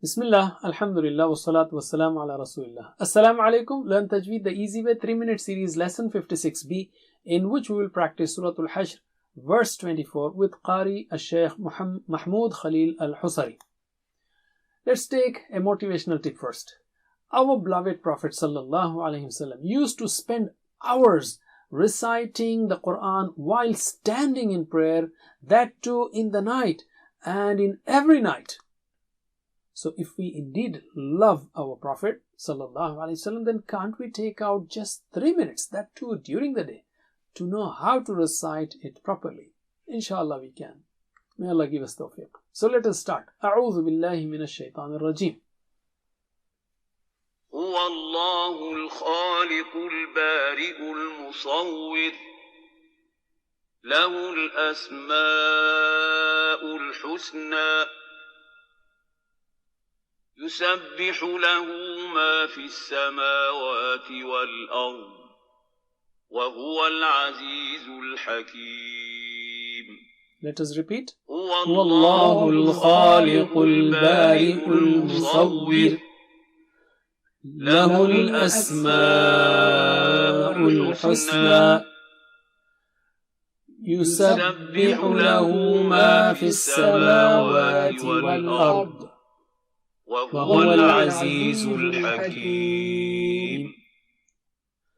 Bismillah, Alhamdulillah, wassalatu wassalamu ala Rasulillah. Assalamu alaikum. Learn Tajweed the easy way 3-minute series lesson 56b, in which we will practice Surah Al-Hashr verse 24 with Qari al-Shaykh Mahmoud Khalil al-Husari. Let's take a motivational tip first. Our beloved Prophet sallallahu alaihi wasallam used to spend hours reciting the Quran while standing in prayer, that too in the night and in every night. So if we indeed love our Prophet sallallahu alaihi wasallam, then can't we take out just 3 minutes, that too during the day, to know how to recite it properly? Inshallah we can. May Allah give us tawfiq. So let us start. A'udhu billahi minash shaitanir rajim. هو الله الخالق البارئ المصور له الأسماء الحسنى يسبح له ما في السماوات والأرض وهو العزيز الحكيم. Let us repeat. هو الله الخالق البارئ المصور له الأسماء الحسنى يسبح له ما في السماوات والأرض وهو العزيز الحكيم.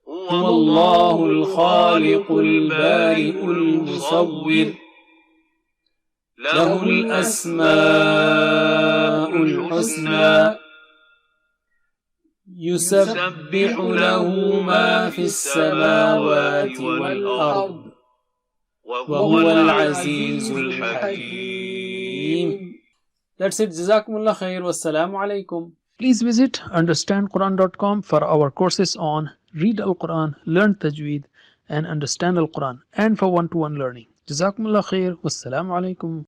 هو الله الخالق البارئ المصور له الأسماء الحسنى يسبح له ما في السماوات والأرض وهو العزيز الحكيم. That's it. Jazakumullah khair. Wassalamu alaikum. Please visit understandquran.com for our courses on Read Al-Quran, Learn Tajweed and Understand Al-Quran, and for one-to-one learning. Jazakumullah khair. Wassalamu alaikum.